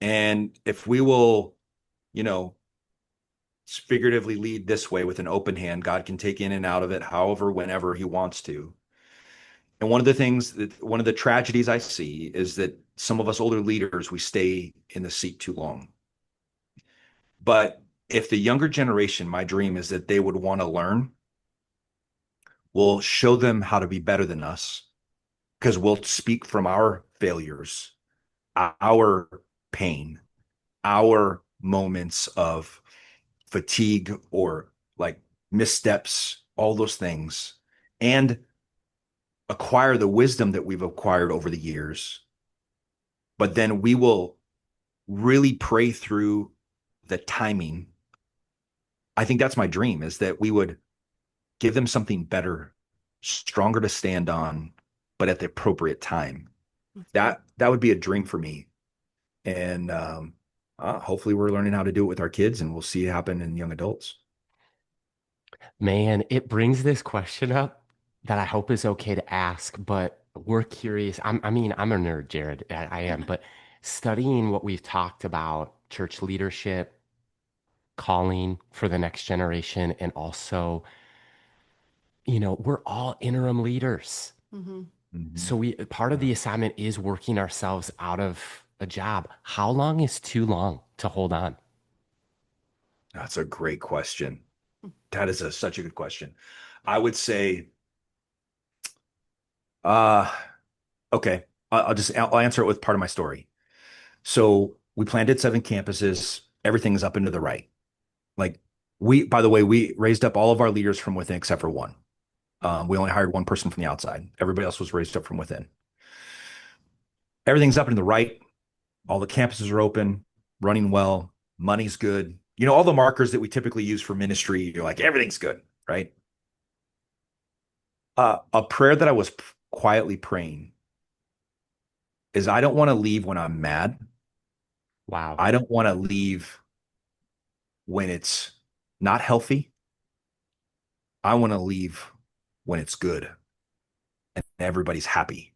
And if we will, you know, figuratively lead this way with an open hand, God can take in and out of it however, whenever he wants to. And one of the tragedies I see is that some of us older leaders, we stay in the seat too long. But if the younger generation, my dream is that they would want to learn, we'll show them how to be better than us because we'll speak from our failures, our pain, our moments of fatigue or like missteps, all those things, and acquire the wisdom that we've acquired over the years. But then we will really pray through the timing. I think that's my dream is that we would give them something better, stronger to stand on, but at the appropriate time. That's good. That would be a dream for me. And hopefully we're learning how to do it with our kids and we'll see it happen in young adults. Man, it brings this question up that I hope is okay to ask, but we're curious. I mean, I'm a nerd, Gerad. I am, but studying what we've talked about, church leadership, calling for the next generation, and also, we're all interim leaders. Mm-hmm. Mhm. So part of Yeah. the assignment is working ourselves out of a job. How long is too long to hold on? That's a great question. That is such a good question. I would say, uh, okay, I'll answer it with part of my story. So we planted 7 campuses. Everything's up and to the right. Like by the way, we raised up all of our leaders from within except for one. We only hired one person from the outside. Everybody else was raised up from within. Everything's up and to the right. All the campuses are open, running well, money's good. All the markers that we typically use for ministry, you're like, everything's good, right? A prayer that I was quietly praying is I don't want to leave when I'm mad. Wow. I don't want to leave when it's not healthy. I want to leave when it's good and everybody's happy.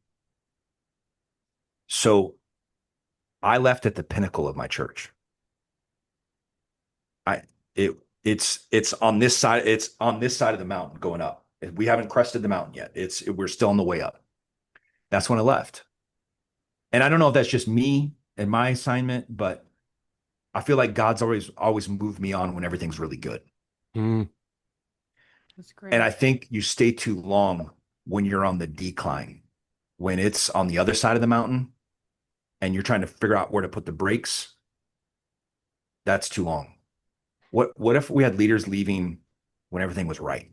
So I left at the pinnacle of my church. I it it's on this side. It's on this side of the mountain going up. We haven't crested the mountain yet. We're still on the way up. That's when I left. And I don't know if that's just me and my assignment, but I feel like God's always moved me on when everything's really good. Mm, That's And great. I think you stay too long when you're on the decline. When it's on the other side of the mountain and you're trying to figure out where to put the brakes, that's too long. What if we had leaders leaving when everything was right,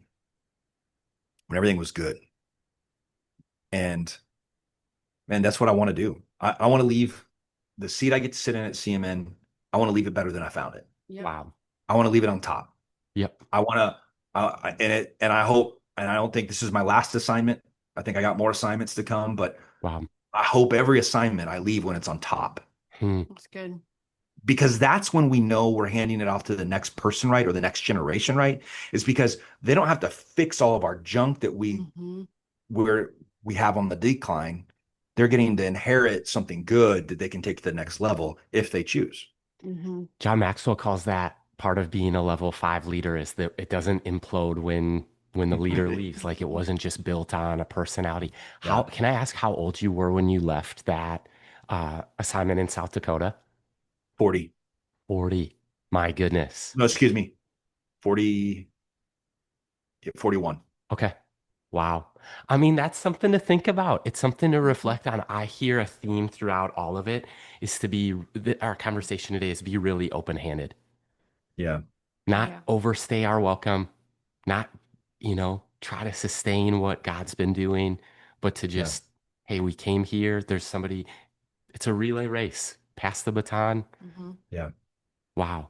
when everything was good? And man, that's what I want to do. I want to leave the seat I get to sit in at CMN. I want to leave it better than I found it. Yep. wow. I want to leave it on top. Yep. I want to, and I hope, and I don't think this is my last assignment. I think I got more assignments to come, but Wow. I hope every assignment I leave when it's on top Hmm. That's good. because that's when we know we're handing it off to the next person right or the next generation right. Is because they don't have to fix all of our junk that Mm-hmm. we have on the decline. They're getting to inherit something good that they can take to the next level if they choose. Mm-hmm. John Maxwell calls that part of being a level 5 leader is that it doesn't implode when the leader leaves. Like it wasn't just built on a personality. How Yeah, can I ask how old you were when you left that assignment in South Dakota? 40. 40. My goodness. No, excuse me, 40, 41. Okay. Wow. I mean, that's something to think about. It's something to Mm-hmm. reflect on. I hear a theme throughout all of it is our conversation today is be really open-handed, Yeah, not Yeah. overstay our welcome, not, try to sustain what God's been doing, but to yeah, just, hey, we came here. There's somebody, it's a relay race. Pass the baton. Mm-hmm. yeah. Wow. Love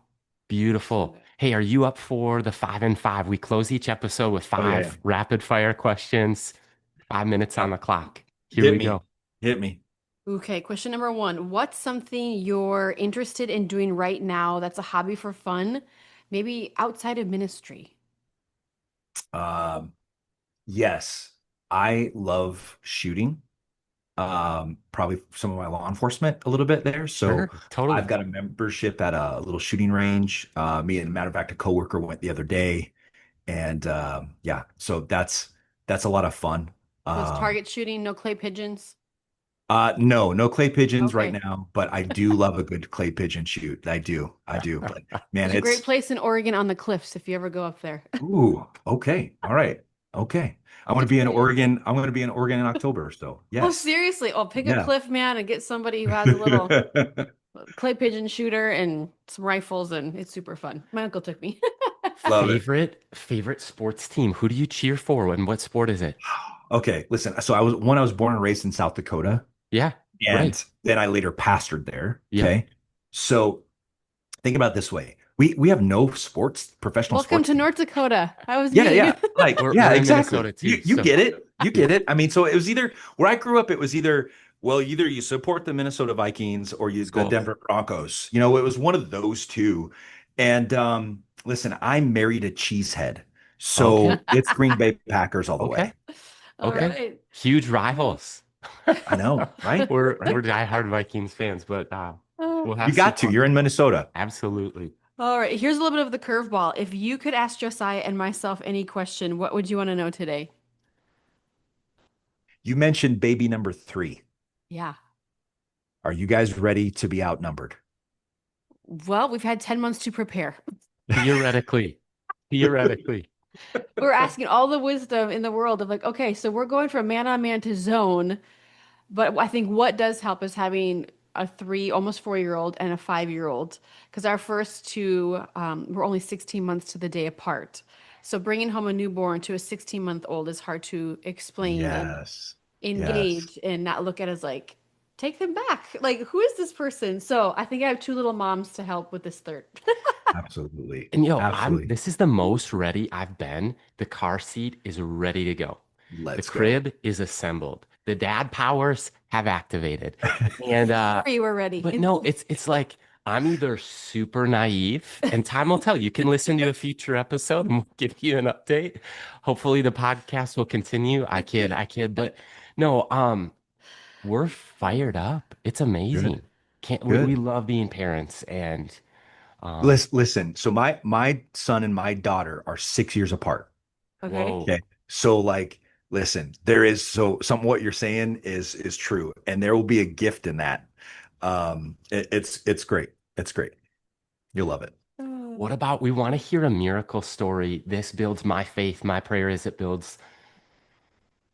Beautiful. it. Hey, are you up for the 5 and 5? We close each episode with Oh yeah, yeah. 5 rapid fire questions, 5 minutes Uh, on the clock. Here hit we me, go. hit me. Okay, question number 1. What's something you're interested in doing right now that's a hobby for fun Maybe outside of ministry. Um, yes, I love shooting. Probably some of my law enforcement a little bit there. So Sure, totally. I've got a membership at a little shooting range. Me and matter of fact, a coworker went the other day, and yeah, so that's a lot of fun. So it's Um, target shooting, no clay pigeons. no, no clay pigeons right Okay. now, but I do love a good clay pigeon shoot. I do. But man, There's a great it's place in Oregon on the cliffs if you ever go up there. ooh, okay, all right, okay. I want to Good be for in you. Oregon. I'm going to be in Oregon in October. So Oh, yes, seriously. Oh, pick a yeah. cliff, man, and get somebody who has a little clay pigeon shooter and some rifles, and it's super fun. My uncle took me. Love it. Favorite sports team. Who do you cheer for and what sport is it? Okay, listen. So I was born and raised in South Dakota, Yeah, right. and then I later pastored there. Yep. Okay, so think about it this way: we have no professional Welcome sports to team. North Dakota. How was Yeah, me? yeah, like We're yeah, we're in exactly. Minnesota too, You so get it, you get it. I mean, so it was either where I grew up. It was either well, either you support the Minnesota Vikings or you the school. Denver Broncos. You know, it was one of those two. And listen, I married a cheesehead, Okay. so it's Green Bay Packers all the Okay. way. All Okay. Yeah, right. Huge rivals. I know, right? We're Right? diehard Vikings fans, but we'll You have some got to. fun. You're in Minnesota. Absolutely. All right. Here's a little bit of the curveball. If you could ask Josiah and myself any question, what would you want to know today? You mentioned baby number three. Yeah. Are you guys ready to be outnumbered? Well, we've had 10 months to prepare. Theoretically. Theoretically. We're asking all the wisdom in the world of like, okay, so we're going from man on man to zone. But I think what does help is having a three, almost 4 year old and a 5 year old, because our first two were only 16 months to the day apart. So bringing home a newborn to a 16-month-old is hard to explain and Yes. Yes. engage and not look at as like, take them back. Like, who is this person? So I think I have two little moms to help with this third. Absolutely. And I'm Absolutely. this is the most ready I've been. The car seat is ready to go. The Let's go. crib is assembled. The dad powers have activated. And Three, we're ready. but no, it's like I'm either super naive, and time will tell. You can listen to a future episode and we'll give you an update. Hopefully the podcast will continue. I kid, but no, we're fired up. It's Good. amazing. Can't we Good. love being parents and Listen. So my son and my daughter are 6 years apart. Okay. whoa. Okay. So like, listen, there is so some of what you're saying is true, and there will be a gift in that. It's great. It's great. You'll love it. What about we want to hear a miracle story? This builds my faith. My prayer is it builds,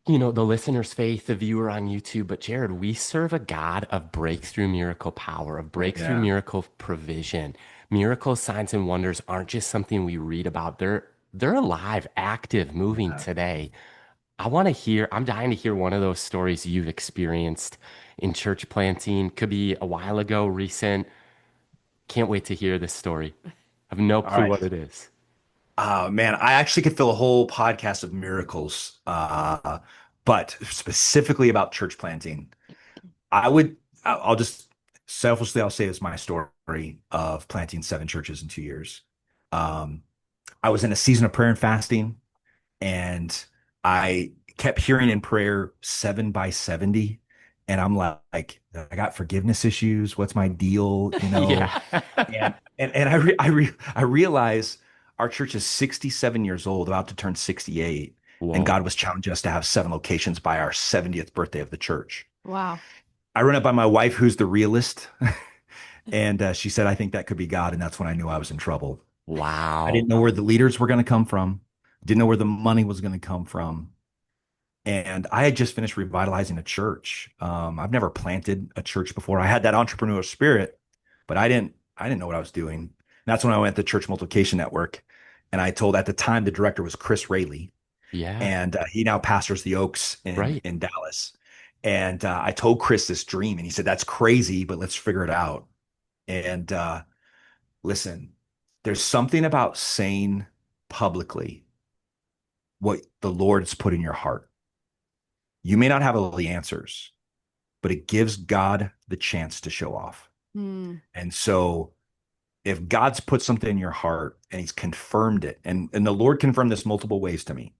the listener's faith, the viewer on YouTube. But Jared, we serve a God of breakthrough miracle power, of Right. breakthrough Yeah. miracle provision. Miracles, signs, and wonders aren't just something we read about. They're alive, active, moving Yeah. today. I'm dying to hear one of those stories you've experienced in church planting. Could be a while ago, recent. Can't wait to hear this story. I have no All clue right. what it is. Man, I actually could fill a whole podcast of miracles, but specifically about church planting. I would, I'll just selfishly, I'll say it's my story of planting 7 churches in 2 years. Um, I was in a season of prayer and fasting, and I kept hearing in prayer 7 by 70. And I'm like, I got forgiveness issues. What's my deal? Yeah. And I realize our church is 67 years old, about to turn 68, and Whoa. God was challenging us to have 7 locations by our 70th birthday of the church. Wow. I run it by my wife, who's the realist, and she said, "I think that could be God," and that's when I knew I was in trouble. I didn't Wow. know where the leaders were going to come from, didn't know where the money was going to come from, and I had just finished revitalizing a church. I've never planted a church before. I had that entrepreneurial spirit, but I didn't know what I was doing. And that's when I went to Church Multiplication Network, and I told at the time the director was Chris Rayleigh, Yeah. and he now pastors the Oaks in Right. in Dallas. And I told Chris this dream, and he said, "That's crazy, but let's figure it out." And listen, there's something about saying publicly what the Lord's put in your heart. You may not have all the answers, but it gives God the chance to show off. Hmm. And so If God's put something in your heart and he's confirmed it, and the Lord confirmed this multiple ways to me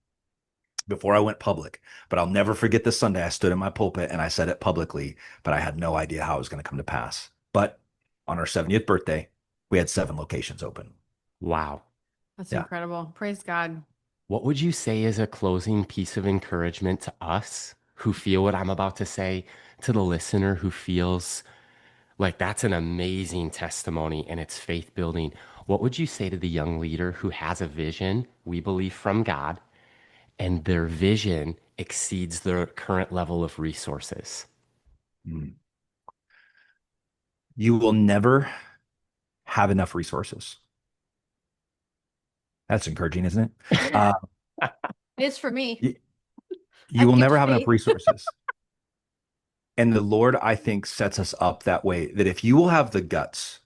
before I went public, but I'll never forget the Sunday I stood in my pulpit and I said it publicly, but I had no idea how it was going to come to pass. But on our 70th birthday, we had 7 locations open. Wow. That's Yeah. incredible. Praise God. What would you say is a closing piece of encouragement to us who feel what I'm about to say, to the listener who feels like that's an amazing testimony and it's faith building? What would you say to the young leader who has a vision, we believe from God, and their vision exceeds their current level of resources? You will never have enough resources. That's encouraging, isn't it? It is for me. You, I you will get never have enough faith. resources. And the Lord, I think, sets us up that way, that if you will have the guts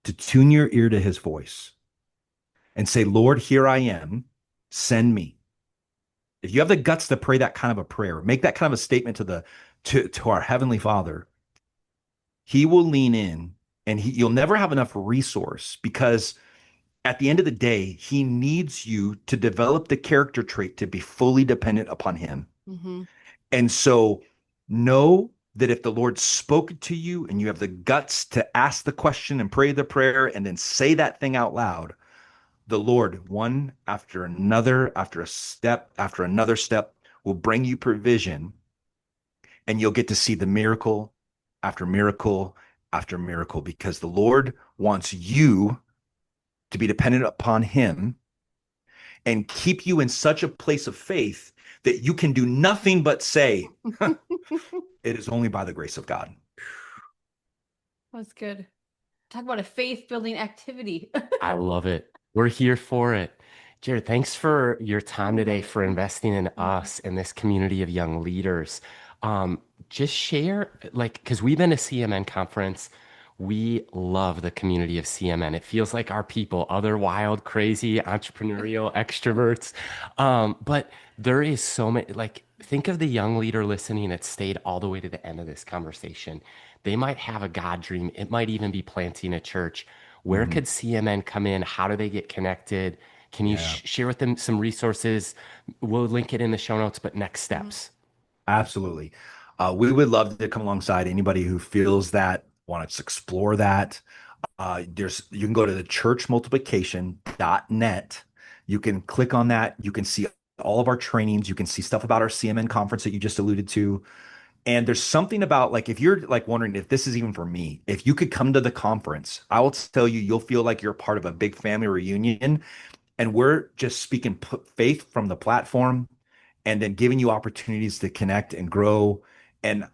to tune your ear to his voice and say, Lord, here I am, send me. If you have the guts to pray that kind of a prayer, make that kind of a statement to our Heavenly Father, he will lean in, and you'll never have enough resource, because at the end of the day, he needs you to develop the character trait to be fully dependent upon him. Mm-hmm. And so know that if the Lord spoke to you and you have the guts to ask the question and pray the prayer and then say that thing out loud, the Lord, one after another, after a step, after another step, will bring you provision, and you'll get to see the miracle after miracle after miracle, because the Lord wants you to be dependent upon him and keep you in such a place of faith that you can do nothing but say, it is only by the grace of God. That's good. Talk about a faith building activity. I love it. We're here for it. Gerad, thanks for your time today, for investing in us and this community of young leaders. Just share, because we've been to CMN conference. We love the community of CMN. It feels like our people, other wild, crazy, entrepreneurial extroverts. But there is so many, think of the young leader listening that stayed all the way to the end of this conversation. They might have a God dream. It might even be planting a church. Where could CMN come in? How do they get connected? Can you share with them some resources? We'll link it in the show notes, but next steps. Absolutely. We would love to come alongside anybody who feels that, wants to explore that. You can go to the churchmultiplication.net. You can click on that. You can see all of our trainings. You can see stuff about our CMN conference that you just alluded to. And there's something about, if you're wondering if this is even for me, if you could come to the conference, I will tell you, you'll feel like you're part of a big family reunion. And we're just speaking faith from the platform, and then giving you opportunities to connect and grow. And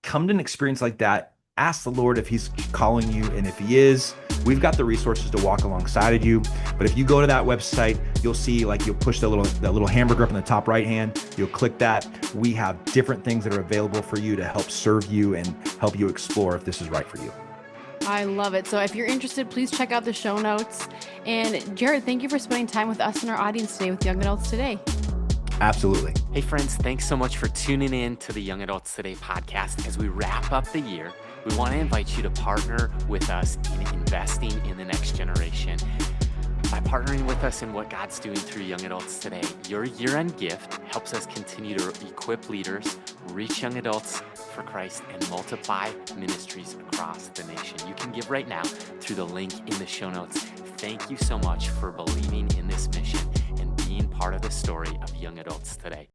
come to an experience like that. Ask the Lord if he's calling you. And if he is, we've got the resources to walk alongside of you. But if you go to that website, you'll see, you'll push the little hamburger up in the top right hand. You'll click that. We have different things that are available for you to help serve you and help you explore if this is right for you. I love it. So if you're interested, please check out the show notes. And Gerad, thank you for spending time with us and our audience today with Young Adults Today. Absolutely. Hey friends, thanks so much for tuning in to the Young Adults Today podcast. As we wrap up the year, we want to invite you to partner with us in investing in the next generation. By partnering with us in what God's doing through Young Adults Today, your year-end gift helps us continue to equip leaders, reach young adults for Christ, and multiply ministries across the nation. You can give right now through the link in the show notes. Thank you so much for believing in this mission and being part of the story of Young Adults Today.